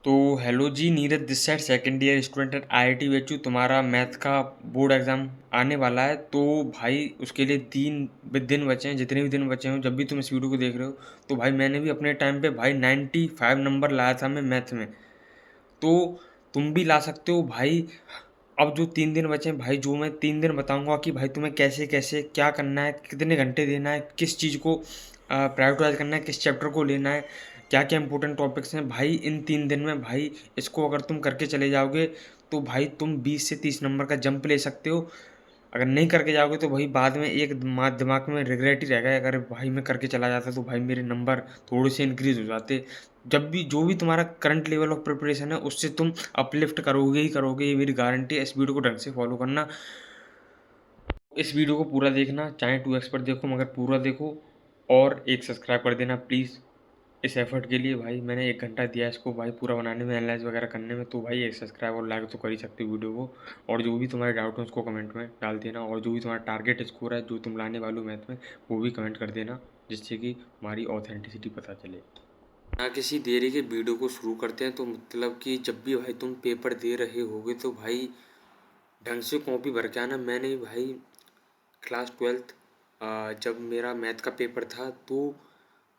तो हेलो जी, Neeraj this side, second year student at IIT BHU। तुम्हारा मैथ का बोर्ड एग्ज़ाम आने वाला है। तो भाई उसके लिए 3 दिन बचे हैं। जितने भी दिन बचे हों, जब भी तुम इस वीडियो को देख रहे हो, तो भाई मैंने भी अपने टाइम पे भाई 95 नंबर लाया था मैं मैथ में। तो तुम भी ला सकते हो भाई। अब जो 3 दिन बचे हैं भाई, जो मैं 3 दिन बताऊंगा कि भाई तुम्हें कैसे कैसे क्या करना है, कितने घंटे देना है, किस चीज़ को प्रायोरिटाइज करना है, किस चैप्टर को लेना है, क्या क्या इंपॉर्टेंट टॉपिक्स हैं भाई। इन 3 दिन में भाई इसको अगर तुम करके चले जाओगे तो भाई तुम 20 से 30 नंबर का जंप ले सकते हो। अगर नहीं करके जाओगे तो भाई बाद में एक दिमाग में रिग्रेट ही रहेगा, अगर भाई मैं करके चला जाता तो भाई मेरे नंबर थोड़े से इंक्रीज हो जाते। जब भी जो भी तुम्हारा करंट लेवल ऑफ प्रिपरेशन है उससे तुम अपलिफ्ट करोगे ही करोगे, ये मेरी गारंटी है। इस वीडियो को ढंग से फॉलो करना, इस वीडियो को पूरा देखना, चाहे 2x पर देखो मगर पूरा देखो। और एक सब्सक्राइब कर देना प्लीज़। इस एफर्ट के लिए भाई मैंने 1 घंटा दिया इसको भाई पूरा बनाने में, एनालाइज वगैरह करने में। तो भाई एक सब्सक्राइब और लाइक तो कर ही सकते हो वीडियो को। और जो भी तुम्हारे डाउट है उसको कमेंट में डाल देना, और जो भी तुम्हारा टारगेट स्कोर है जो तुम लाने वाले हो मैथ में, वो भी कमेंट कर देना, जिससे कि हमारी ऑथेंटिसिटी पता चले। ना किसी देरी के वीडियो को शुरू करते हैं। तो मतलब कि जब भी भाई तुम पेपर दे रहे होगे तो भाई ढंग से कॉपी भर के आना। मैंने भी भाई क्लास 12th जब मेरा मैथ का पेपर था तो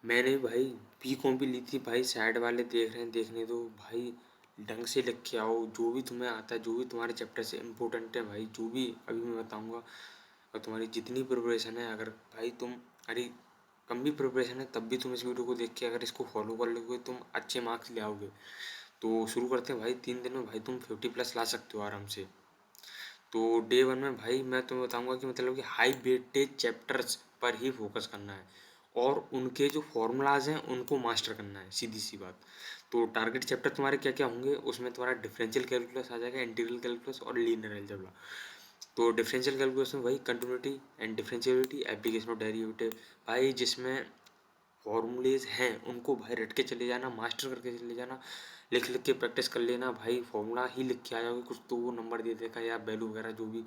मैंने भाई बी कॉपी ली थी। भाई साइड वाले देख रहे हैं, देखने दो भाई, ढंग से लिख के आओ। जो भी तुम्हें आता है, जो भी तुम्हारे चैप्टर से इम्पोर्टेंट है भाई, जो भी अभी मैं बताऊंगा, और तुम्हारी जितनी प्रिपरेशन है, अगर भाई तुम अरे कम भी प्रिपरेशन है तब भी तुम इस वीडियो को देख के अगर इसको फॉलो कर लोगे तुम अच्छे मार्क्स ले आओगे। तो शुरू करते हैं भाई। 3 दिन में भाई तुम 50+ ला सकते हो आराम से। तो डे 1 में भाई मैं तुम्हें बताऊंगा कि मतलब कि हाई वेटेज चैप्टर्स पर ही फोकस करना है, और उनके जो फॉर्मूलाज हैं उनको मास्टर करना है, सीधी सी बात। तो टारगेट चैप्टर तुम्हारे क्या क्या होंगे, उसमें तुम्हारा डिफरेंशियल कैलकुलस आ जाएगा, इंटीग्रल कैलकुलस और लीनियर अलजेब्रा। तो डिफरेंशियल कैलकुलस में वही continuity and differentiability, application of derivative, भाई जिसमें फॉर्मूलेज हैं उनको भाई रट के चले जाना, मास्टर करके चले जाना, लिख लिख के प्रैक्टिस कर लेना। भाई फॉर्मूला ही लिख के आ जाओगे कुछ तो वो नंबर दे देगा, या वैल्यू वगैरह जो भी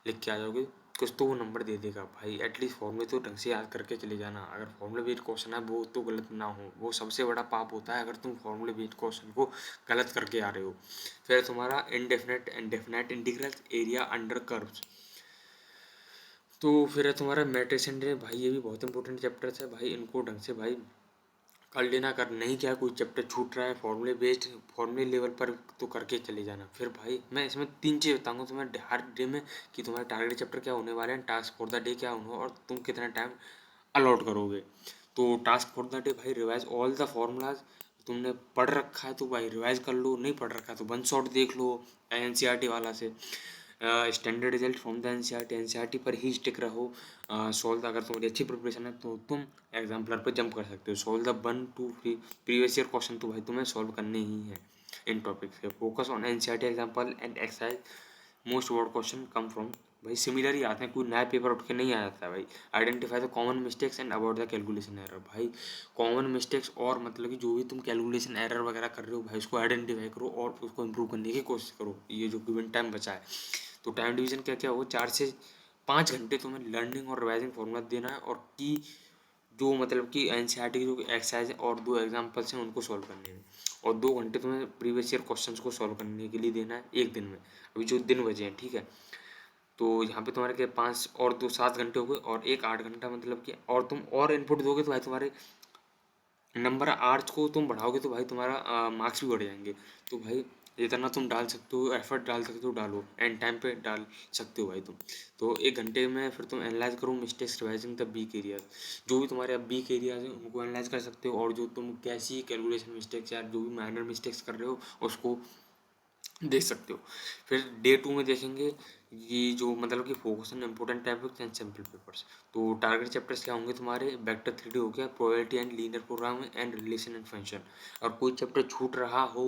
लिख के आ जाओगे कुछ तो वो नंबर दे देगा। भाई एटलीस्ट फॉर्मूले तो ढंग से याद करके चले जाना। अगर फॉर्मूले बेस्ड क्वेश्चन है वो तो गलत ना हो, वो सबसे बड़ा पाप होता है अगर तुम फॉर्मूले बेस्ड क्वेश्चन को गलत करके आ रहे हो। फिर तुम्हारा indefinite and definite integral, area under curves. तो फिर है तुम्हारा मैट्रिक्स एंड भाई, ये भी बहुत इंपॉर्टेंट चैप्टर्स है भाई, इनको ढंग से भाई कर लेना। कर नहीं क्या कोई चैप्टर छूट रहा है फॉर्मूले बेस्ड, फॉर्मूले लेवल पर तो करके चले जाना। फिर भाई मैं इसमें 3 चीज़ बताऊंगा तुम्हें हर डे में, कि तुम्हारे टारगेट चैप्टर क्या होने वाले हैं, टास्क फॉर द डे क्या होगा, और तुम कितना टाइम अलॉट करोगे। तो टास्क फॉर द डे भाई, रिवाइज ऑल द फॉर्मूलाज। तुमने पढ़ रखा है तो भाई रिवाइज कर लो, नहीं पढ़ रखा है तो वन शॉट देख लो NCERT वाला से। Standard result from the NCERT पर ही स्टिक रहो। सॉल्व, अगर तुम्हारी अच्छी प्रिपरेशन है तो तुम एग्जाम्पलर पर जंप कर सकते हो। Solve the 1 to 3 previous year question तो भाई तुम्हें सॉल्व करने ही है इन टॉपिक से। Focus on NCERT example and exercise, most word question come from, भाई सिमिलर ही आते हैं, कोई नया पेपर उठ के नहीं आ जाता है भाई। Identify the common mistakes and about the calculation error, भाई कॉमन मिस्टेक्स और मतलब कि जो भी तुम कैलकुलेशन एरर वगैरह कर रहे हो भाई उसको आइडेंटिफाई करो और उसको इम्प्रूव करने की कोशिश करो, ये जो गिवन टाइम बचा है। तो टाइम डिवीजन क्या क्या हो, 4 से 5 घंटे तुम्हें लर्निंग और रिवाइजिंग फॉर्मूला देना है, और की जो मतलब कि NCERT की जो एक्सरसाइज है और 2 एग्जाम्पल्स हैं उनको सॉल्व करने हैं। और 2 घंटे तुम्हें प्रीवियस ईयर क्वेश्चंस को सॉल्व करने के लिए देना है एक दिन में। अभी जो दिन बचे हैं, ठीक है, तो यहाँ पे तुम्हारे के 5 और 2 7 घंटे हो गए, और एक 8 घंटा मतलब कि, और तुम और इनपुट दोगे तो भाई तुम्हारे नंबर आर्च को तुम बढ़ाओगे तो भाई तुम्हारा मार्क्स भी बढ़ जाएंगे। तो भाई जितना तुम डाल सकते हो, एफर्ट डाल सकते हो डालो, एंड टाइम पे डाल सकते हो भाई तुम। तो 1 घंटे में फिर तुम एनालाइज करो mistakes, revising the weak areas. जो भी तुम्हारे अब वीक एरियाज हैं उनको एनालाइज कर सकते हो, और जो तुम कैसी कैलकुलेशन मिस्टेक्स या जो भी माइनर मिस्टेक्स कर रहे हो उसको देख सकते हो। फिर डे 2 में देखेंगे ये जो मतलब कि focus on important topics and simple papers. तो टारगेट चैप्टर्स क्या होंगे तुम्हारे, वेक्टर 3D हो गया, probability and linear programming and relation and function. और कोई चैप्टर छूट रहा हो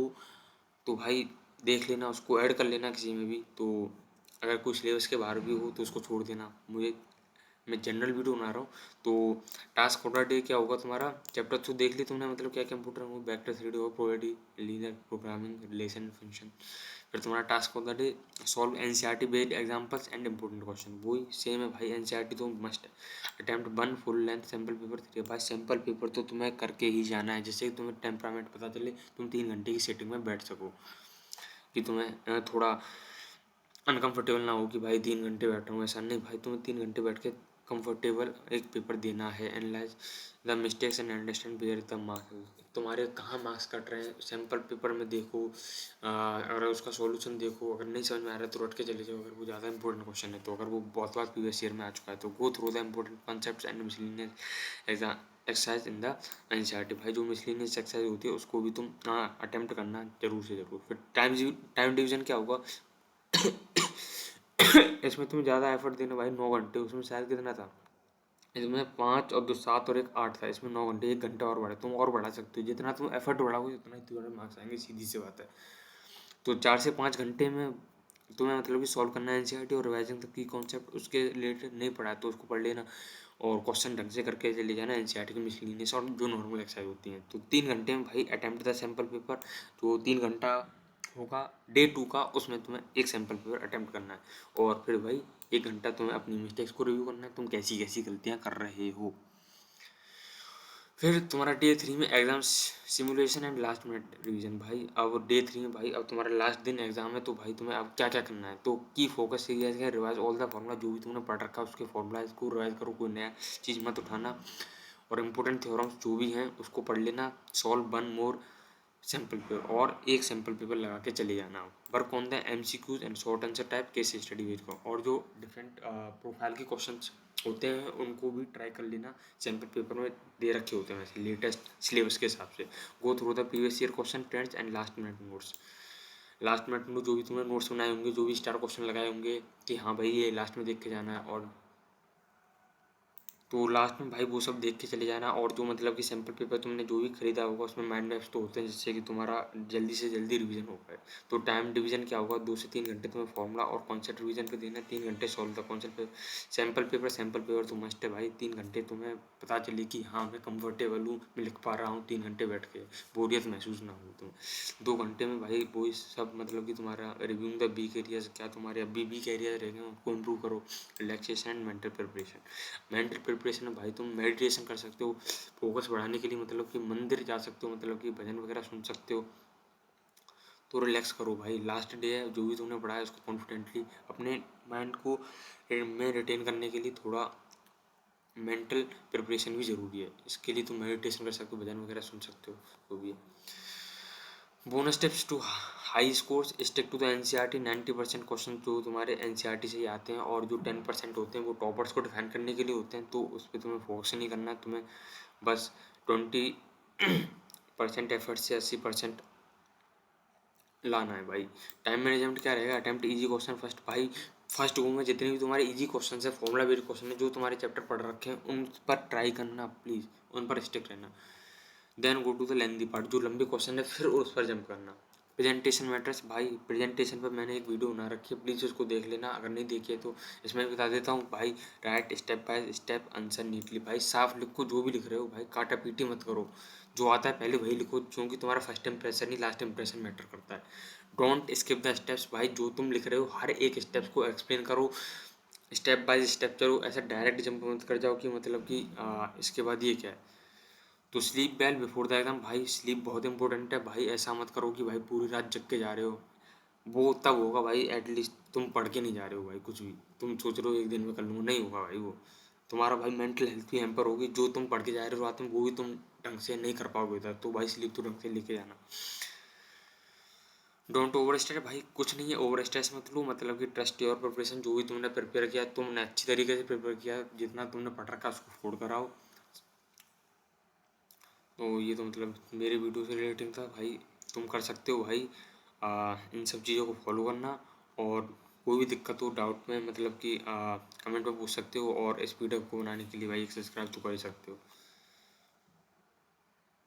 तो भाई देख लेना, उसको ऐड कर लेना किसी में भी। तो अगर कोई सिलेबस के बाहर भी हो तो उसको छोड़ देना, मुझे मैं जनरल वीडियो बना रहा हूँ। तो टास्क ऑफ द डे क्या होगा तुम्हारा, चैप्टर 2 देख ली तुमने, मतलब क्या कंप्यूटर हो, वेक्टर 3D और probability, linear programming, relation function. फिर तुम्हारा task of the day solve NCERT based examples and important question. वही सेम है भाई, एनसीईआरटी तो must attempt 1 full length sample paper 3। भाई सैम्पल पेपर तो तुम्हें करके ही जाना है, जिससे कि तुम्हें टेम्परामेंट पता चले, तुम 3 घंटे की सेटिंग में बैठ सको, कि तुम्हें थोड़ा अनकंफर्टेबल ना हो कि भाई 3 घंटे बैठ रहा हूँ। ऐसा नहीं भाई, तुम्हें 3 घंटे बैठ के कंफर्टेबल एक पेपर देना है। Analyse the mistakes and understand where the marks, तुम्हारे कहाँ मार्क्स कट रहे हैं सैम्पल पेपर में देखो, अगर उसका सॉल्यूशन देखो। अगर नहीं समझ में आ रहा है तो रट के चले जाओ, अगर वो ज़्यादा इंपॉर्टेंट क्वेश्चन है तो। अगर वो बहुत बार प्रीवियस ईयर में आ चुका है तो go through the important concepts and miscellaneous exercise in the NCERT. भाई जो मिसलेनियस एक्सरसाइज होती है उसको भी तुम अटेम्प्ट करना जरूर से जरूर। फिर टाइम डिवीजन क्या होगा इसमें तुम्हें ज़्यादा एफर्ट देना भाई, 9 घंटे। उसमें शायद कितना था, इसमें 5 और 2 7 और 1 8 था, इसमें 9 घंटे, 1 घंटा और बढ़ा, तुम और बढ़ा सकते हो। जितना तुम एफर्ट बढ़ाओगे उतना ही तुम्हारे मार्क्स आएंगे, सीधी सी बात है। तो 4 से 5 घंटे में तुम्हें मतलब कि सॉल्व करना है एनसीईआरटी। और रिवाइजिंग तक की कॉन्सेप्ट उसके रिलेटेड नहीं पढ़ा है तो उसको पढ़ लेना, और क्वेश्चन ढंग से करके चले जाना एनसीईआरटी की मिसलेनियस और जो नॉर्मल एक्सरसाइज होती हैं। तो 3 घंटे में भाई अटेम्प्ट द सैम्पल पेपर, जो 3 घंटा होगा डे 2 का, उसमें तुम्हें एक सैम्पल पेपर अटेम्प्ट करना है। और फिर भाई 1 घंटा तुम्हें अपनी मिस्टेक्स को रिव्यू करना है, तुम कैसी कैसी गलतियाँ कर रहे हो। फिर तुम्हारा डे 3 में exam simulation and last minute revision. भाई अब डे 3 में भाई अब तुम्हारा लास्ट दिन एग्जाम है, तो भाई तुम्हें अब क्या क्या करना है। तो की फोकस एरियाज है, रिवाइज ऑल द फार्मूला, जो भी तुमने पढ़ रखा है उसके फार्मूला को रिवाइज करो, कोई नया चीज़ मत उठाना। और इम्पोर्टेंट थ्योरम्स जो भी हैं उसको पढ़ लेना। सॉल्व 1 मोर सैम्पल पेपर, और एक सैम्पल पेपर लगा के चले जाना। Work on the MCQs and short answer type case study based का, और जो डिफरेंट प्रोफाइल के क्वेश्चंस होते हैं उनको भी ट्राई कर लेना। सैम्पल पेपर में दे रखे होते हैं वैसे लेटेस्ट सिलेबस के हिसाब से। Go through the previous year question trends and last minute notes. Last minute में जो भी तुमने नोट्स बनाए होंगे, जो भी स्टार क्वेश्चन लगाए होंगे कि हाँ भाई ये लास्ट में देख के जाना है, और तो लास्ट में भाई वो सब देख के चले जाना। और जो मतलब कि सैम्पल पेपर तुमने जो भी खरीदा होगा उसमें माइंड मैप्स तो होते हैं, जिससे कि तुम्हारा जल्दी से जल्दी रिवीजन हो पाए। तो टाइम डिवीजन क्या होगा, 2 से 3 घंटे तुम्हें फॉर्मूला और कॉन्सेप्ट रिवीजन पे देना है, 3 घंटे सॉल्व द कॉन्सेप्ट पे। सैम्पल पेपर तो मस्ट है भाई, 3 घंटे तुम्हें पता चले कि हाँ मैं कंफर्टेबल हूँ, मैं लिख पा रहा हूँ 3 घंटे बैठ के, बोरियत महसूस ना हो। तुम 2 घंटे में भाई वो सब मतलब कि तुम्हारा रिव्यूइंग द वीक एरियाज, क्या तुम्हारे अभी वीक एरियाज रह गए उनको इम्प्रूव करो। Relaxation and mental preparation. Mental preparation में भाई तुम मेडिटेशन कर सकते हो फोकस बढ़ाने के लिए, मतलब कि मंदिर जा सकते हो, मतलब कि भजन वगैरह सुन सकते हो। तो रिलैक्स करो भाई, लास्ट डे है, जो भी तुमने पढ़ा है उसको कॉन्फिडेंटली अपने माइंड को में रिटेन करने के लिए थोड़ा मेंटल प्रिपरेशन भी ज़रूरी है। इसके लिए तुम मेडिटेशन कर सकते हो, भजन वगैरह सुन सकते हो, जो भी है। Bonus tips to high scores, stick to the NCERT. 90% question जो तुम्हारे एनसीईआरटी से ही आते हैं, और जो 10% होते हैं वो टॉपर्स को डिफाइन करने के लिए होते हैं, तो उस पर तुम्हें फोकस नहीं करना है। तुम्हें बस 20% एफर्ट से 80% लाना है भाई। टाइम मैनेजमेंट क्या रहेगा, अटेम्प्ट इजी क्वेश्चन फर्स्ट। भाई फर्स्ट गो में जितने भी तुम्हारे इजी क्वेश्चन है, फॉर्मूला बेस्ड क्वेश्चन है, जो तुम्हारे चैप्टर पढ़ रखे हैं उन पर ट्राई करना प्लीज़, उन पर स्टिक रहना। Then go to the lengthy part, जो लंबे क्वेश्चन है फिर उस पर जंप करना। प्रेजेंटेशन मैटर्स भाई, प्रेजेंटेशन पर मैंने एक वीडियो बना रखी है, प्लीज़ उसको देख लेना अगर नहीं देखी है तो। इसमें बता देता हूँ भाई, right step by step answer neatly. भाई साफ लिखो, जो भी लिख रहे हो भाई काटा पीटी मत करो, जो आता है पहले वही लिखो, क्योंकि तुम्हारा फर्स्ट इंप्रेशन ही लास्ट इंप्रेशन मैटर करता है। Don't skip the steps. भाई जो तुम लिख रहे हो हर एक स्टेप्स को एक्सप्लेन करो, स्टेप बाय स्टेप चलो, ऐसा डायरेक्ट जंप मत कर जाओ कि मतलब कि इसके बाद ये क्या है। तो sleep well before the exam. भाई स्लीप बहुत इंपॉर्टेंट है भाई, ऐसा मत करो कि भाई पूरी रात जग के जा रहे हो, वो तब होगा भाई एटलीस्ट तुम पढ़ के नहीं जा रहे हो भाई कुछ भी, तुम सोच रहे हो एक दिन में कर लूँगा, नहीं होगा भाई वो। तुम्हारा भाई मेंटल हेल्थ भी हैम्पर होगी, जो तुम पढ़ के जा रहे हो रात में वो भी तुम ढंग से नहीं कर पाओगे इधर। तो भाई स्लीप तो ढंग से लेके जाना। Don't over stress. भाई कुछ नहीं है, ओवर स्ट्रेस मत लो, मतलब कि ट्रस्ट योर प्रिपरेशन, जो भी तुमने प्रिपेयर किया तुमने अच्छी तरीके से प्रिपेयर किया, जितना तुमने पढ़ रखा उसको फोड़ कर आओ। तो ये तो मतलब मेरे वीडियो से रिलेटिंग था भाई, तुम कर सकते हो भाई इन सब चीज़ों को फॉलो करना। और कोई भी दिक्कत हो डाउट में मतलब कि कमेंट में पूछ सकते हो, और इस वीडियो को बनाने के लिए भाई एक सब्सक्राइब तो कर ही सकते हो।